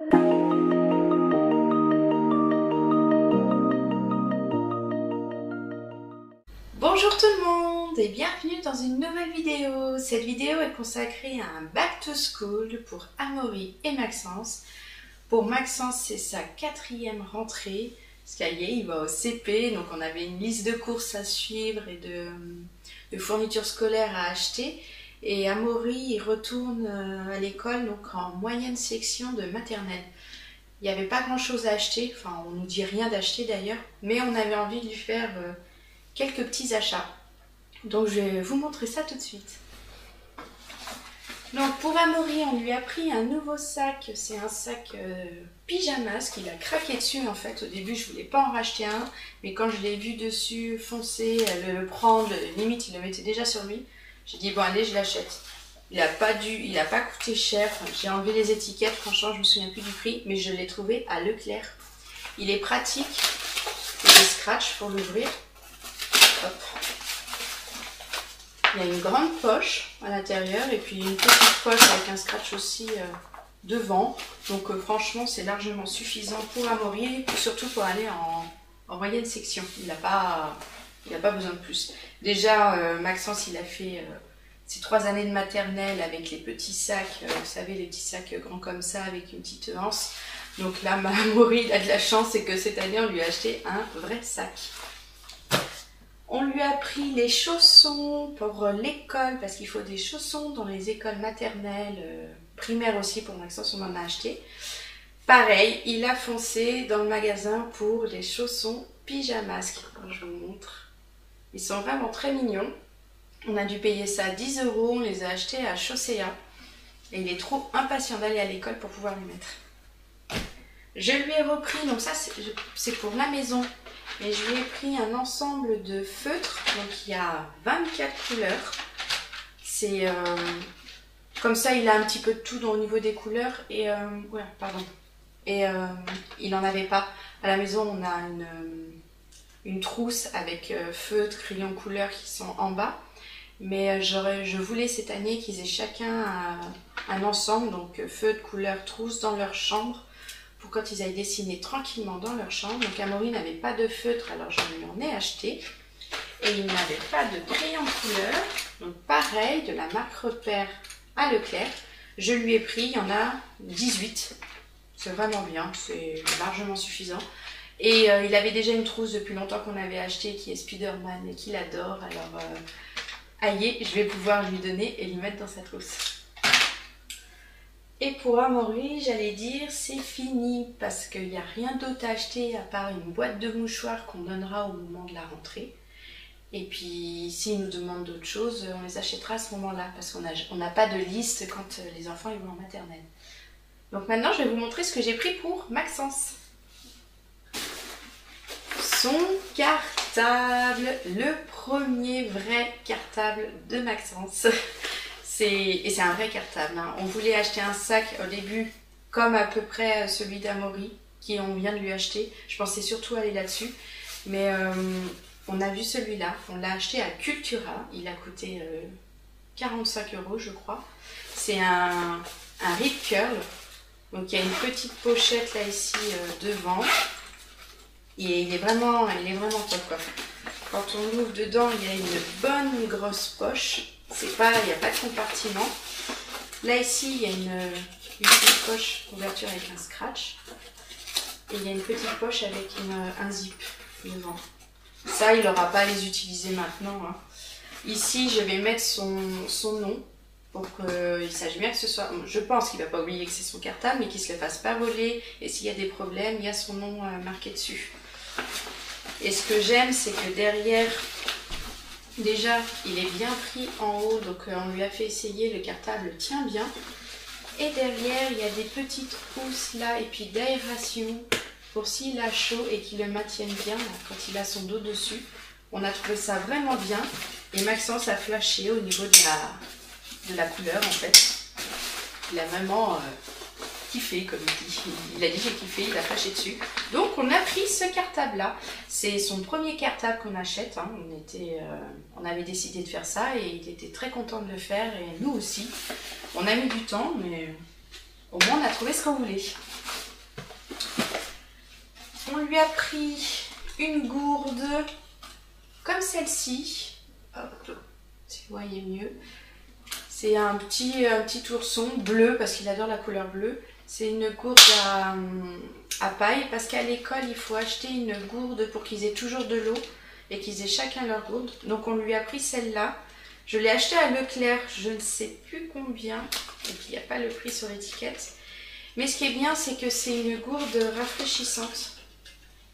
Bonjour tout le monde et bienvenue dans une nouvelle vidéo. Cette vidéo est consacrée à un back to school pour Amaury et Maxence. Pour Maxence, c'est sa 4e rentrée. Parce qu'il y est, il va au CP, donc on avait une liste de courses à suivre et de fournitures scolaires à acheter. Et Amaury, il retourne à l'école donc en moyenne section de maternelle. Il n'y avait pas grand chose à acheter, enfin on nous dit rien d'acheter d'ailleurs, mais on avait envie de lui faire quelques petits achats. Donc je vais vous montrer ça tout de suite. Donc pour Amaury, on lui a pris un nouveau sac, c'est un sac pyjamas qu'il a craqué dessus en fait. Au début je voulais pas en racheter un, mais quand je l'ai vu dessus foncer, le prendre, limite il le mettait déjà sur lui, j'ai dit bon allez je l'achète. Il a pas coûté cher, j'ai enlevé les étiquettes, franchement je me souviens plus du prix, mais je l'ai trouvé à Leclerc. Il est pratique, il y a des scratchs pour l'ouvrir. Hop. Il y a une grande poche à l'intérieur et puis une petite poche avec un scratch aussi devant. Donc franchement c'est largement suffisant pour Amaury, surtout pour aller en moyenne section. Il n'a pas besoin de plus. Déjà Maxence il a fait ses 3 années de maternelle avec les petits sacs, vous savez les petits sacs grands comme ça avec une petite anse. Donc là Amaury il a de la chance, c'est que cette année on lui a acheté un vrai sac. On lui a pris les chaussons pour l'école, parce qu'il faut des chaussons dans les écoles maternelles, primaires aussi, pour Maxence on en a acheté. Pareil, il a foncé dans le magasin pour les chaussons pyjamas. Je vous montre. Ils sont vraiment très mignons. On a dû payer ça 10 €, on les a achetés à Chaussea. Et il est trop impatient d'aller à l'école pour pouvoir les mettre. Je lui ai repris, donc ça c'est pour la maison. Et je lui ai pris un ensemble de feutres, donc il y a 24 couleurs. C'est comme ça il a un petit peu de tout au niveau des couleurs. Et ouais, pardon. Et il n'en avait pas. À la maison on a une trousse avec feutres, crayons couleurs qui sont en bas. Mais je voulais cette année qu'ils aient chacun un ensemble, donc feutres, couleurs, trousse dans leur chambre. Pour quand ils aillent dessiner tranquillement dans leur chambre. Donc Amaury n'avait pas de feutre, alors je lui en ai acheté. Et il n'avait pas de crayon de couleur. Donc pareil, de la marque Repère à Leclerc. Je lui ai pris, il y en a 18. C'est vraiment bien, c'est largement suffisant. Et il avait déjà une trousse depuis longtemps qu'on avait acheté qui est Spider-Man et qu'il adore. Alors aïe, je vais pouvoir lui donner et lui mettre dans sa trousse. Et pour Amaury, j'allais dire c'est fini parce qu'il n'y a rien d'autre à acheter à part une boîte de mouchoirs qu'on donnera au moment de la rentrée. Et puis s'il nous demande d'autres choses, on les achètera à ce moment-là parce qu'on n'a pas de liste quand les enfants ils vont en maternelle. Donc maintenant je vais vous montrer ce que j'ai pris pour Maxence. Son cartable, le premier vrai cartable de Maxence. Et c'est un vrai cartable. Hein. On voulait acheter un sac au début, comme à peu près celui d'Amaury, on vient de lui acheter. Je pensais surtout aller là-dessus. Mais on a vu celui-là. On l'a acheté à Cultura. Il a coûté 45 € je crois. C'est un rip curl. Donc il y a une petite pochette là ici devant. Et il est vraiment top quoi. Quand on ouvre dedans, il y a une bonne grosse poche. Il n'y a pas de compartiment. Là ici, il y a une petite poche ouverture avec un scratch. Et il y a une petite poche avec un zip devant. Ça, il n'aura pas à les utiliser maintenant. Hein. Ici, je vais mettre son nom pour qu'il sache bien que ce soit... Je pense qu'il ne va pas oublier que c'est son cartable, mais qu'il ne se le fasse pas voler. Et s'il y a des problèmes, il y a son nom marqué dessus. Et ce que j'aime, c'est que derrière... Déjà, il est bien pris en haut, donc on lui a fait essayer, le cartable tient bien. Et derrière, il y a des petites housses là, et puis d'aération pour s'il a chaud et qu'il le maintienne bien là, quand il a son dos dessus. On a trouvé ça vraiment bien. Et Maxence a flashé au niveau de la couleur en fait. Il a vraiment kiffé, comme il dit. Il a dit j'ai kiffé, il a flashé dessus. Donc on a pris ce cartable là. C'est son premier cartable qu'on achète. Hein. On avait décidé de faire ça et il était très content de le faire et nous aussi. On a mis du temps mais au moins on a trouvé ce qu'on voulait. lui a pris une gourde comme celle-ci. Hop, si vous voyez mieux. C'est un petit ourson bleu parce qu'il adore la couleur bleue. C'est une gourde à paille parce qu'à l'école il faut acheter une gourde pour qu'ils aient toujours de l'eau et qu'ils aient chacun leur gourde. Donc on lui a pris celle-là. Je l'ai achetée à Leclerc, je ne sais plus combien. Et puis il n'y a pas le prix sur l'étiquette. Mais ce qui est bien, c'est que c'est une gourde rafraîchissante.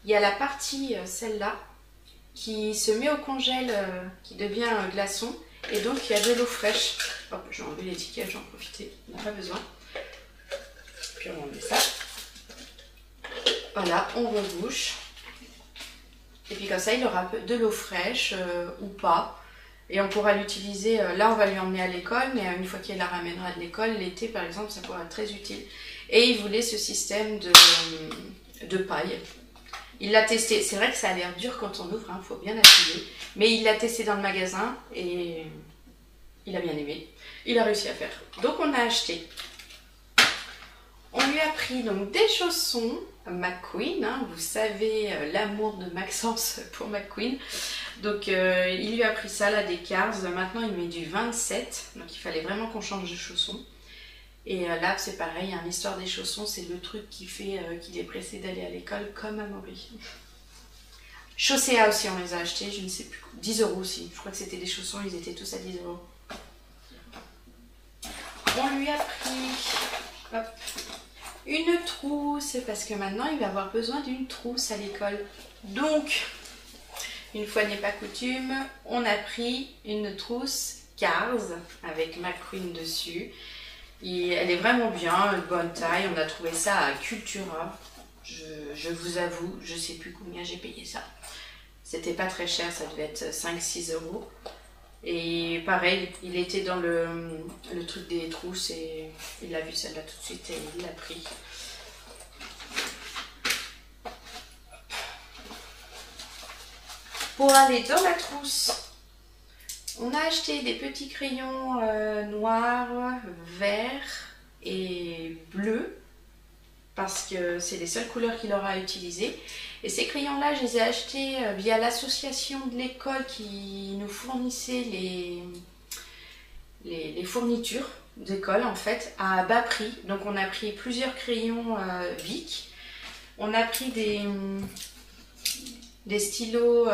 Il y a la partie, celle-là, qui se met au congèle, qui devient un glaçon. Et donc il y a de l'eau fraîche. Hop, je vais enlever l'étiquette, j'en profiter, on n'a pas besoin. Puis on met ça. Voilà, on rebouche. Et puis comme ça, il aura de l'eau fraîche ou pas. Et on pourra l'utiliser, là on va lui emmener à l'école, mais une fois qu'il la ramènera de l'école, l'été par exemple, ça pourra être très utile. Et il voulait ce système de paille. Il l'a testé, c'est vrai que ça a l'air dur quand on ouvre, il faut bien appuyer. Mais il l'a testé dans le magasin et il a bien aimé. Il a réussi à faire. Donc on a acheté. On lui a pris donc des chaussons McQueen, hein, vous savez l'amour de Maxence pour McQueen. Donc il lui a pris ça là, des Cars. Maintenant il met du 27, donc il fallait vraiment qu'on change de chaussons. Et là c'est pareil, hein, l'histoire des chaussons c'est le truc qui fait qu'il est pressé d'aller à l'école comme Amaury. Chaussea aussi on les a achetés, je ne sais plus, 10 € aussi, je crois que c'était des chaussons, ils étaient tous à 10 €. On lui a pris hop, une trousse parce que maintenant il va avoir besoin d'une trousse à l'école. Donc, une fois n'est pas coutume, on a pris une trousse Cars avec McQueen dessus. Et elle est vraiment bien, de bonne taille. On a trouvé ça à Cultura. Je vous avoue, je sais plus combien j'ai payé ça. C'était pas très cher, ça devait être 5-6 €. Et pareil, il était dans le truc des trousses et il a vu celle-là tout de suite et il l'a pris. Pour aller dans la trousse, on a acheté des petits crayons noirs, verts et bleus parce que c'est les seules couleurs qu'il aura à utiliser. Et ces crayons-là, je les ai achetés via l'association de l'école qui nous fournissait les fournitures d'école en fait à bas prix. Donc on a pris plusieurs crayons Bic. On a pris des stylos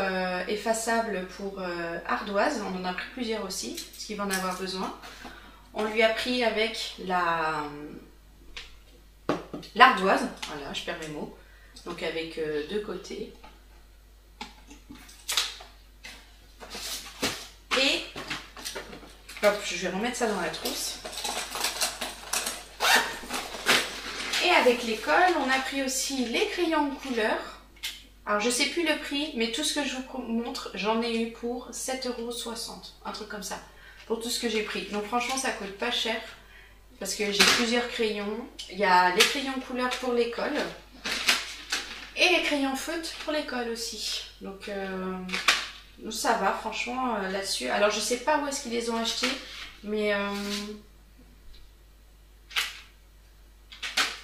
effaçables pour ardoise. On en a pris plusieurs aussi, parce qu'il va en avoir besoin. On lui a pris avec l'ardoise. Voilà, je perds mes mots. Donc avec deux côtés. Et hop, je vais remettre ça dans la trousse. Et avec l'école, on a pris aussi les crayons de couleur. Alors je sais plus le prix, mais tout ce que je vous montre, j'en ai eu pour 7,60 €, un truc comme ça, pour tout ce que j'ai pris. Donc franchement, ça coûte pas cher, parce que j'ai plusieurs crayons. Il y a les crayons de couleur pour l'école. Et les crayons feutres pour l'école aussi. Donc ça va franchement là-dessus. Alors je sais pas où est-ce qu'ils les ont achetés. Mais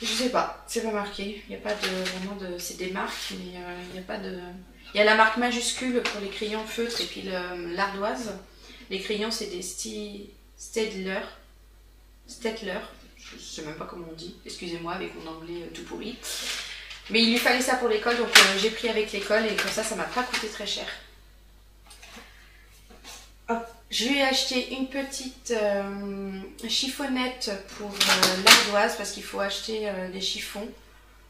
je sais pas. C'est pas marqué. Il n'y a pas de vraiment de... C'est des marques mais il n'y a pas de... Il y a la marque majuscule pour les crayons feutres et puis l'ardoise. Les crayons c'est des Staedtler. Je sais même pas comment on dit. Excusez-moi avec mon anglais tout pourri. Mais il lui fallait ça pour l'école, donc j'ai pris avec l'école et comme ça, ça m'a pas coûté très cher. Hop, je lui ai acheté une petite chiffonnette pour l'ardoise parce qu'il faut acheter des chiffons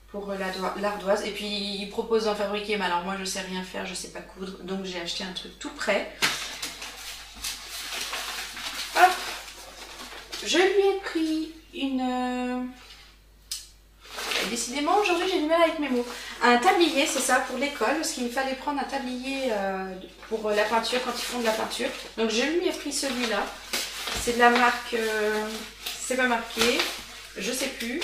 pour l'ardoise. Et puis il propose d'en fabriquer, mais alors moi je sais rien faire, je sais pas coudre, donc j'ai acheté un truc tout prêt. Hop, je lui ai pris une... Décidément, aujourd'hui j'ai du mal avec mes mots. Un tablier, c'est ça, pour l'école, parce qu'il me fallait prendre un tablier pour la peinture, quand ils font de la peinture. Donc je lui ai pris celui-là. C'est de la marque, c'est pas marqué, je sais plus.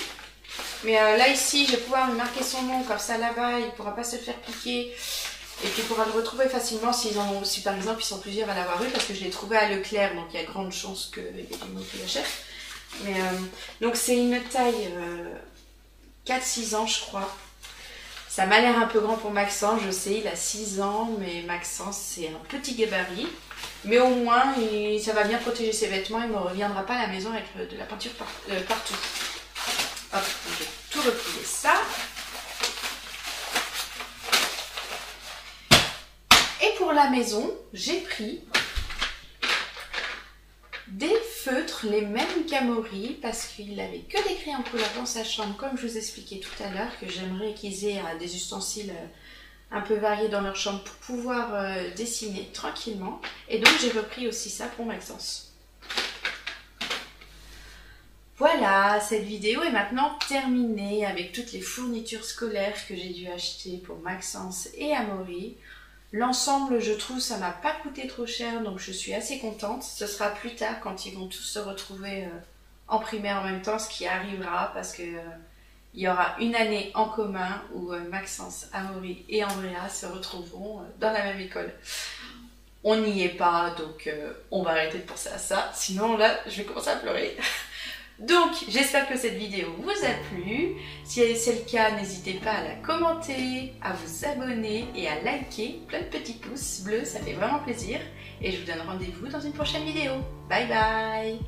Mais là ici, je vais pouvoir lui marquer son nom, comme ça là-bas, il ne pourra pas se le faire piquer. Et puis il pourra le retrouver facilement si par exemple ils sont plusieurs à l'avoir eu, parce que je l'ai trouvé à Leclerc, donc il y a grande chance qu'il y ait du monde qui l'achète. Donc c'est une taille... 4-6 ans je crois. Ça m'a l'air un peu grand pour Maxence, je sais, il a 6 ans, mais Maxence c'est un petit gabarit. Mais au moins, ça va bien protéger ses vêtements, il ne reviendra pas à la maison avec de la peinture partout. Hop, je vais tout replier ça. Et pour la maison, j'ai pris des feutres, les mêmes qu'Amaury, parce qu'il n'avait que des crayons de couleur dans sa chambre, comme je vous expliquais tout à l'heure, que j'aimerais qu'ils aient des ustensiles un peu variés dans leur chambre pour pouvoir dessiner tranquillement. Et donc j'ai repris aussi ça pour Maxence. Voilà, cette vidéo est maintenant terminée avec toutes les fournitures scolaires que j'ai dû acheter pour Maxence et Amaury. L'ensemble, je trouve, ça m'a pas coûté trop cher, donc je suis assez contente. Ce sera plus tard quand ils vont tous se retrouver en primaire en même temps, ce qui arrivera parce que il y aura une année en commun où Maxence, Amaury et Andrea se retrouveront dans la même école. On n'y est pas, donc on va arrêter de penser à ça. Sinon là, je vais commencer à pleurer. Donc, j'espère que cette vidéo vous a plu. Si c'est le cas, n'hésitez pas à la commenter, à vous abonner et à liker. Plein de petits pouces bleus, ça fait vraiment plaisir. Et je vous donne rendez-vous dans une prochaine vidéo. Bye bye!